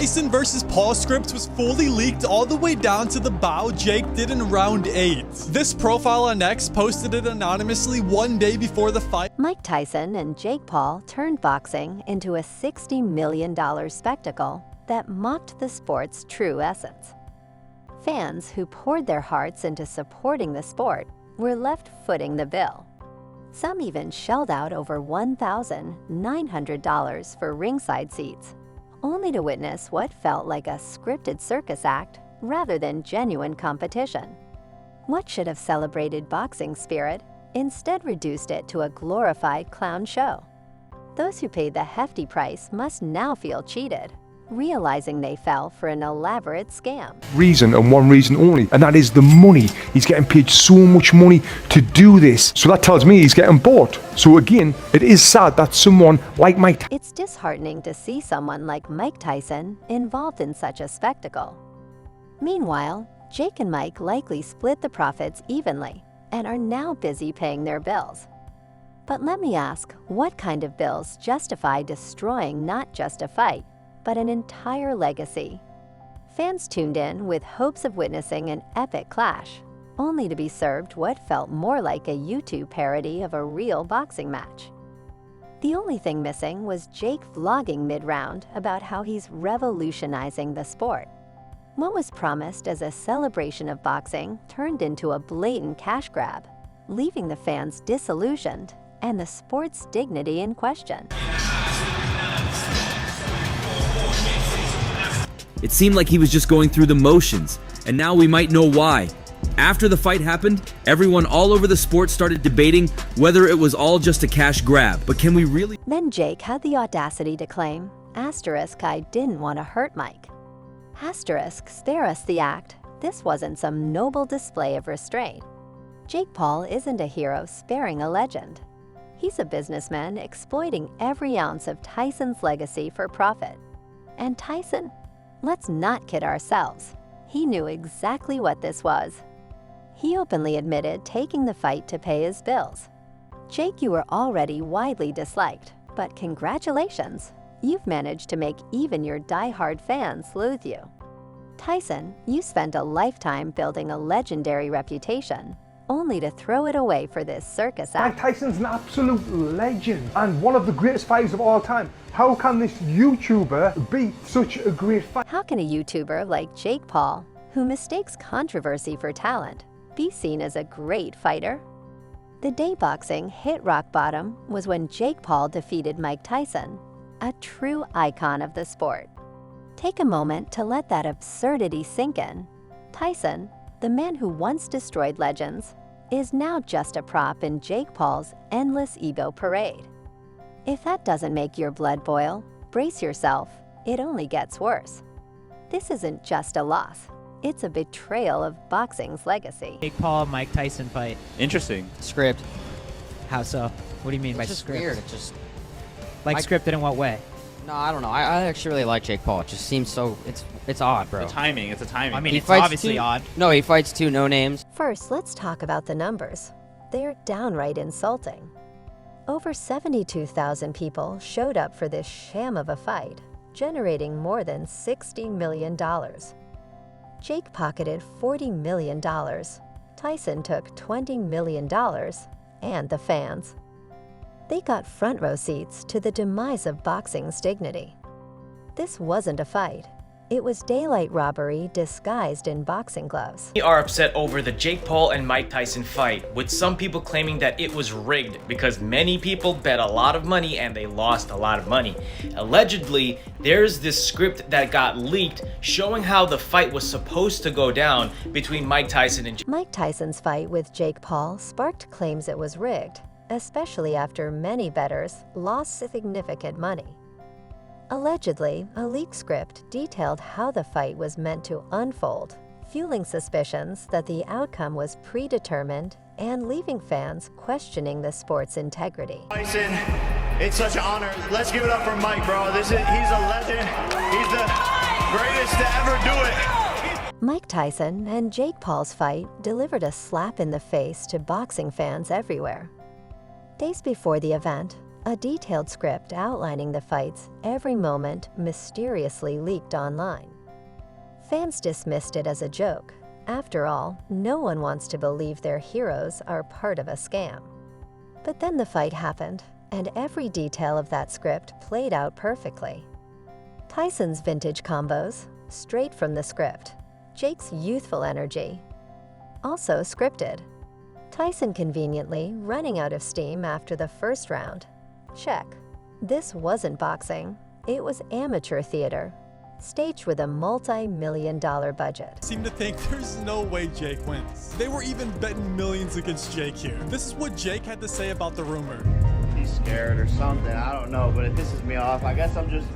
Tyson versus Paul script was fully leaked all the way down to the bow Jake did in round 8. This profile on X posted it anonymously one day before the fight. Mike Tyson and Jake Paul turned boxing into a $60 million spectacle that mocked the sport's true essence. Fans who poured their hearts into supporting the sport were left footing the bill. Some even shelled out over $1,900 for ringside seats, only to witness what felt like a scripted circus act rather than genuine competition. What should have celebrated boxing spirit instead reduced it to a glorified clown show. Those who paid the hefty price must now feel cheated, realizing they fell for an elaborate scam. Reason and one reason only, and that is the money. He's getting paid so much money to do this. So that tells me he's getting bought. So again, it is sad that someone like Mike Tyson. It's disheartening to see someone like Mike Tyson involved in such a spectacle. Meanwhile, Jake and Mike likely split the profits evenly and are now busy paying their bills. But let me ask, what kind of bills justify destroying not just a fight, but an entire legacy? Fans tuned in with hopes of witnessing an epic clash, only to be served what felt more like a YouTube parody of a real boxing match. The only thing missing was Jake vlogging mid-round about how he's revolutionizing the sport. What was promised as a celebration of boxing turned into a blatant cash grab, leaving the fans disillusioned and the sport's dignity in question. It seemed like he was just going through the motions, and now we might know why. After the fight happened, everyone all over the sport started debating whether it was all just a cash grab. But can we really? Then Jake had the audacity to claim, asterisk, I didn't want to hurt Mike. Asterisk, spare us the act. This wasn't some noble display of restraint. Jake Paul isn't a hero sparing a legend. He's a businessman exploiting every ounce of Tyson's legacy for profit. And Tyson? Let's not kid ourselves. He knew exactly what this was. He openly admitted taking the fight to pay his bills. Jake, you were already widely disliked, but congratulations. You've managed to make even your die-hard fans loathe you. Tyson, you spent a lifetime building a legendary reputation, only to throw it away for this circus act. Mike Tyson's an absolute legend and one of the greatest fighters of all time. How can this YouTuber be such a great fighter? How can a YouTuber like Jake Paul, who mistakes controversy for talent, be seen as a great fighter? The day boxing hit rock bottom was when Jake Paul defeated Mike Tyson, a true icon of the sport. Take a moment to let that absurdity sink in. Tyson, the man who once destroyed legends, is now just a prop in Jake Paul's endless ego parade. If that doesn't make your blood boil, brace yourself, it only gets worse. This isn't just a loss, it's a betrayal of boxing's legacy. Jake Paul, Mike Tyson fight. Interesting. Script. How so? What do you mean by It's just script? weird. It just Like Mike- scripted in what way? no, I don't know. I actually really like Jake Paul. It just seems so. It's odd, bro. The timing. It's a timing. I mean, He it's fights obviously two- odd. No, he fights two no names. First, let's talk about the numbers. They're downright insulting. Over 72,000 people showed up for this sham of a fight, generating more than $60 million. Jake pocketed $40 million. Tyson took $20 million, and the fans. They got front row seats to the demise of boxing's dignity. This wasn't a fight. It was daylight robbery disguised in boxing gloves. We are upset over the Jake Paul and Mike Tyson fight, with some people claiming that it was rigged because many people bet a lot of money and they lost a lot of money. Allegedly, there's this script that got leaked showing how the fight was supposed to go down between Mike Tyson and Mike Tyson's fight with Jake Paul sparked claims it was rigged, especially after many bettors lost significant money. Allegedly, a leaked script detailed how the fight was meant to unfold, fueling suspicions that the outcome was predetermined and leaving fans questioning the sport's integrity. Tyson, it's such an honor. Let's give it up for Mike, bro. He's a legend. He's the greatest to ever do it. Mike Tyson and Jake Paul's fight delivered a slap in the face to boxing fans everywhere. Days before the event, A detailed script outlining the fight's every moment mysteriously leaked online. Fans dismissed it as a joke. After all, no one wants to believe their heroes are part of a scam. But then the fight happened, and every detail of that script played out perfectly. Tyson's vintage combos, straight from the script. Jake's youthful energy, also scripted. Tyson conveniently running out of steam after the first round. Check. This wasn't boxing, it was amateur theater, staged with a multi-million-dollar budget. Seem to think there's no way Jake wins. They were even betting millions against Jake here. This is what Jake had to say about the rumor. He's scared or something, I don't know, but it pisses me off. I guess I'm just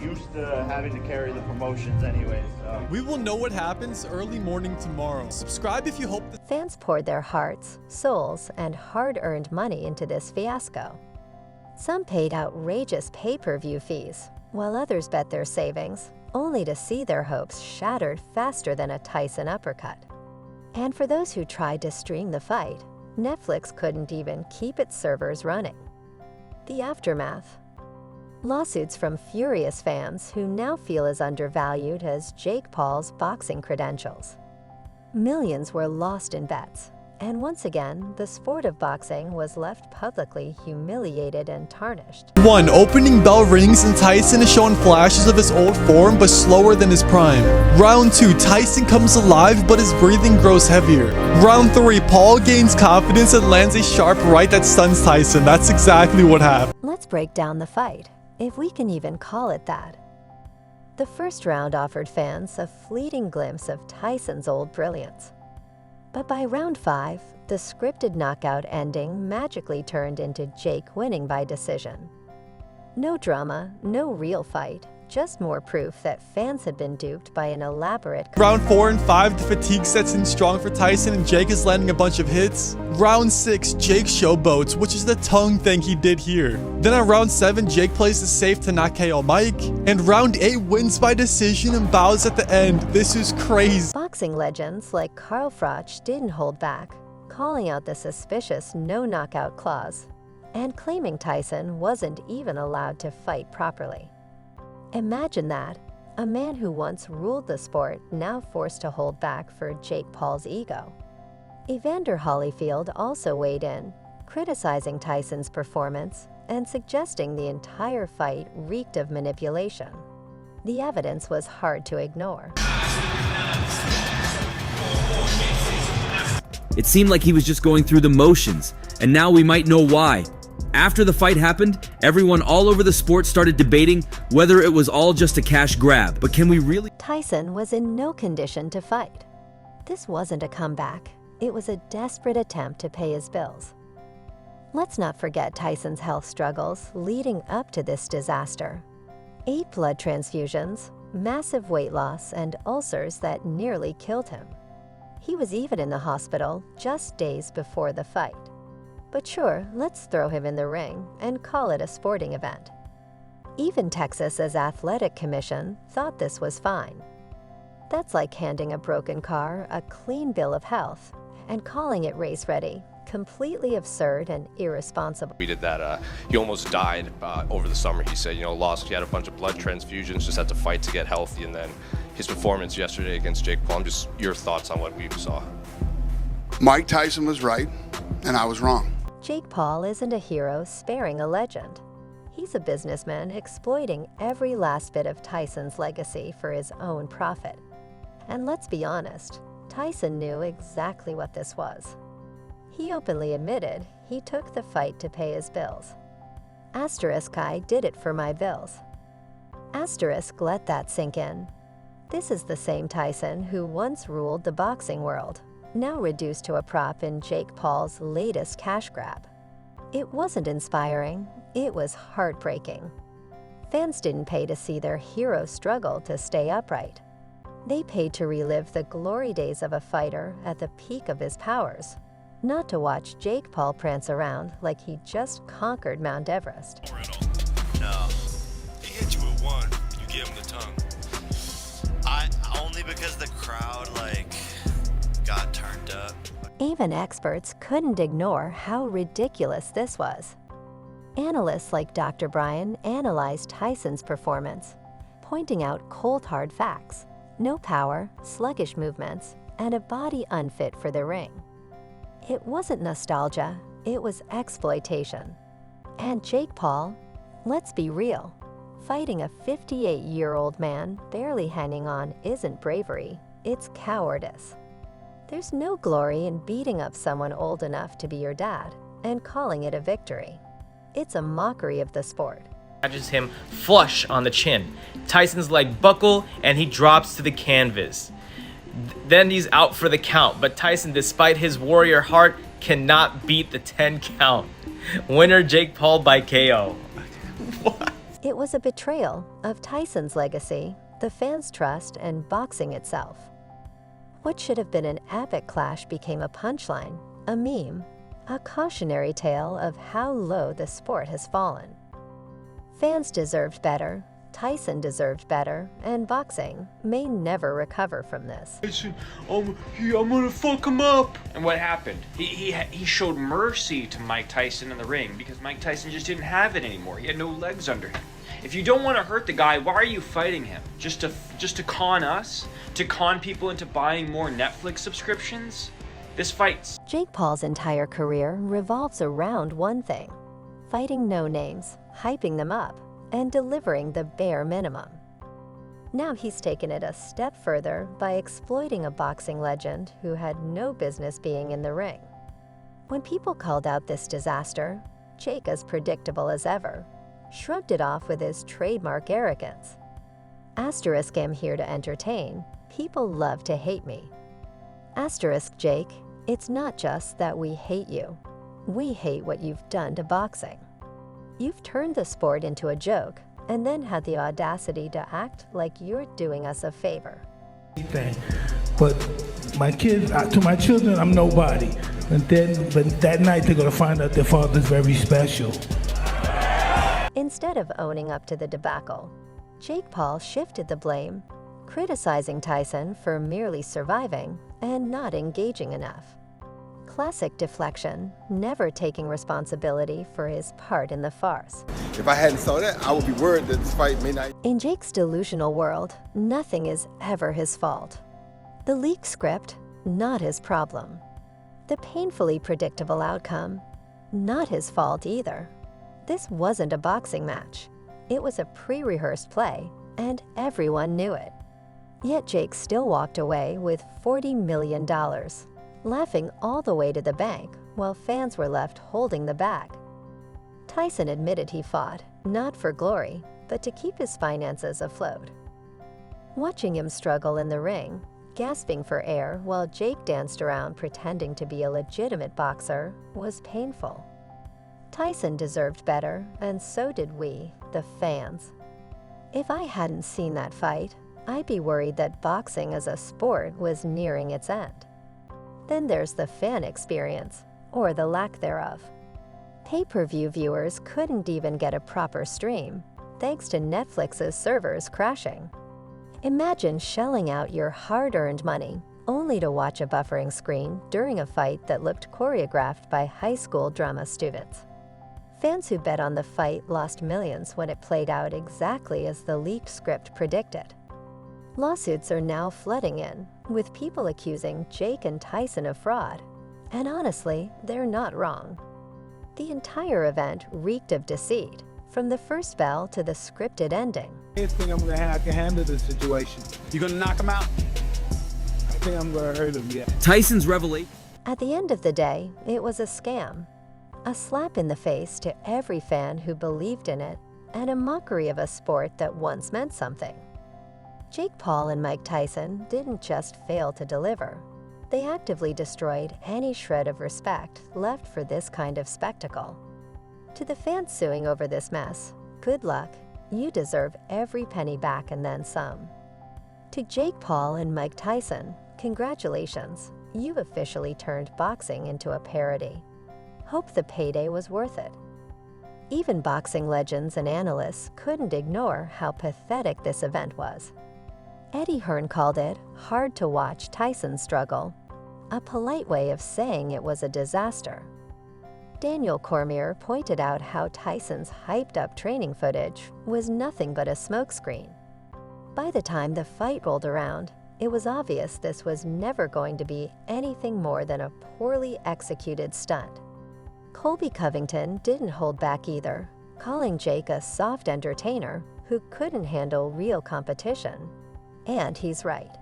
used to having to carry the promotions anyways. So. We will know what happens early morning tomorrow. Subscribe if you hope that Fans poured their hearts, souls, and hard-earned money into this fiasco. Some paid outrageous pay-per-view fees, while others bet their savings, only to see their hopes shattered faster than a Tyson uppercut. And for those who tried to stream the fight, Netflix couldn't even keep its servers running. The aftermath. Lawsuits from furious fans who now feel as undervalued as Jake Paul's boxing credentials. Millions were lost in bets, and once again, the sport of boxing was left publicly humiliated and tarnished. 1. Opening bell rings and Tyson is showing flashes of his old form but slower than his prime. Round 2. Tyson comes alive but his breathing grows heavier. Round 3. Paul gains confidence and lands a sharp right that stuns Tyson. That's exactly what happened. Let's break down the fight, if we can even call it that. The first round offered fans a fleeting glimpse of Tyson's old brilliance. But by round 5, the scripted knockout ending magically turned into Jake winning by decision. No drama, no real fight, just more proof that fans had been duped by an elaborate... Round 4 and 5, the fatigue sets in strong for Tyson and Jake is landing a bunch of hits. Round 6, Jake showboats, which is the tongue thing he did here. Then on round 7, Jake plays it safe to not KO Mike. And round 8 wins by decision and bows at the end. This is crazy. Boxing legends like Carl Froch didn't hold back, calling out the suspicious no knockout clause, and claiming Tyson wasn't even allowed to fight properly. Imagine that, a man who once ruled the sport now forced to hold back for Jake Paul's ego. Evander Holyfield also weighed in, criticizing Tyson's performance and suggesting the entire fight reeked of manipulation. The evidence was hard to ignore. It seemed like he was just going through the motions, and now we might know why. After the fight happened, everyone all over the sport started debating whether it was all just a cash grab. But can we really... Tyson was in no condition to fight. This wasn't a comeback. It was a desperate attempt to pay his bills. Let's not forget Tyson's health struggles leading up to this disaster. 8 blood transfusions, massive weight loss, and ulcers that nearly killed him. He was even in the hospital just days before the fight. But sure, let's throw him in the ring and call it a sporting event. Even Texas's athletic commission thought this was fine. That's like handing a broken car a clean bill of health and calling it race ready. Completely absurd and irresponsible. We did that. He almost died over the summer. He said, he had a bunch of blood transfusions, just had to fight to get healthy, and then his performance yesterday against Jake Paul. Just your thoughts on what we saw. Mike Tyson was right, and I was wrong. Jake Paul isn't a hero sparing a legend. He's a businessman exploiting every last bit of Tyson's legacy for his own profit. And let's be honest, Tyson knew exactly what this was. He openly admitted he took the fight to pay his bills. Asterisk, I did it for my bills. Asterisk, let that sink in. This is the same Tyson who once ruled the boxing world, now reduced to a prop in Jake Paul's latest cash grab. It wasn't inspiring, it was heartbreaking. Fans didn't pay to see their hero struggle to stay upright. They paid to relive the glory days of a fighter at the peak of his powers, not to watch Jake Paul prance around like he just conquered Mount Everest. No. He hit you with one, you gave him the tongue. Only because the crowd, got turned up. Even experts couldn't ignore how ridiculous this was. Analysts like Dr. Bryan analyzed Tyson's performance, pointing out cold hard facts: no power, sluggish movements, and a body unfit for the ring. It wasn't nostalgia, it was exploitation. And Jake Paul, let's be real, fighting a 58-year-old man barely hanging on isn't bravery, it's cowardice. There's no glory in beating up someone old enough to be your dad and calling it a victory. It's a mockery of the sport. Catches him flush on the chin. Tyson's leg buckle and he drops to the canvas. Then he's out for the count, but Tyson, despite his warrior heart, cannot beat the 10 count. Winner Jake Paul by KO. What? It was a betrayal of Tyson's legacy, the fans' trust, and boxing itself. What should have been an epic clash became a punchline, a meme, a cautionary tale of how low the sport has fallen. Fans deserved better, Tyson deserved better, and boxing may never recover from this. Tyson, I'm gonna fuck him up. And what happened? He showed mercy to Mike Tyson in the ring because Mike Tyson just didn't have it anymore. He had no legs under him. If you don't want to hurt the guy, why are you fighting him? Just to con us? To con people into buying more Netflix subscriptions? This fight's... Jake Paul's entire career revolves around one thing: fighting no-names, hyping them up, and delivering the bare minimum. Now he's taken it a step further by exploiting a boxing legend who had no business being in the ring. When people called out this disaster, Jake, as predictable as ever, shrugged it off with his trademark arrogance. Asterisk, I'm here to entertain. People love to hate me. Asterisk, Jake, it's not just that we hate you. We hate what you've done to boxing. You've turned the sport into a joke and then had the audacity to act like you're doing us a favor. But my kids, to my children, I'm nobody. But that night they're gonna find out their father's very special. Instead of owning up to the debacle, Jake Paul shifted the blame, criticizing Tyson for merely surviving and not engaging enough. Classic deflection, never taking responsibility for his part in the farce. If I hadn't saw that, I would be worried that this fight may not... In Jake's delusional world, nothing is ever his fault. The leaked script, not his problem. The painfully predictable outcome, not his fault either. This wasn't a boxing match. It was a pre-rehearsed play, and everyone knew it. Yet Jake still walked away with $40 million, laughing all the way to the bank while fans were left holding the bag. Tyson admitted he fought, not for glory, but to keep his finances afloat. Watching him struggle in the ring, gasping for air while Jake danced around pretending to be a legitimate boxer, was painful. Tyson deserved better, and so did we, the fans. If I hadn't seen that fight, I'd be worried that boxing as a sport was nearing its end. Then there's the fan experience, or the lack thereof. Pay-per-view viewers couldn't even get a proper stream, thanks to Netflix's servers crashing. Imagine shelling out your hard-earned money only to watch a buffering screen during a fight that looked choreographed by high school drama students. Fans who bet on the fight lost millions when it played out exactly as the leaked script predicted. Lawsuits are now flooding in, with people accusing Jake and Tyson of fraud. And honestly, they're not wrong. The entire event reeked of deceit, from the first bell to the scripted ending. I think I'm gonna have to handle this situation. You gonna knock him out? I think I'm gonna hurt him, yeah. Tyson's revelation. At the end of the day, it was a scam. A slap in the face to every fan who believed in it, and a mockery of a sport that once meant something. Jake Paul and Mike Tyson didn't just fail to deliver. They actively destroyed any shred of respect left for this kind of spectacle. To the fans suing over this mess, good luck. You deserve every penny back and then some. To Jake Paul and Mike Tyson, congratulations. You've officially turned boxing into a parody. Hope the payday was worth it. Even boxing legends and analysts couldn't ignore how pathetic this event was. Eddie Hearn called it hard to watch Tyson struggle, a polite way of saying it was a disaster. Daniel Cormier pointed out how Tyson's hyped-up training footage was nothing but a smokescreen. By the time the fight rolled around, it was obvious this was never going to be anything more than a poorly executed stunt. Colby Covington didn't hold back either, calling Jake a soft entertainer who couldn't handle real competition. And he's right.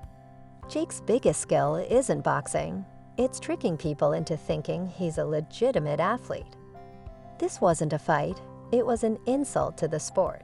Jake's biggest skill isn't boxing. It's tricking people into thinking he's a legitimate athlete. This wasn't a fight, it was an insult to the sport.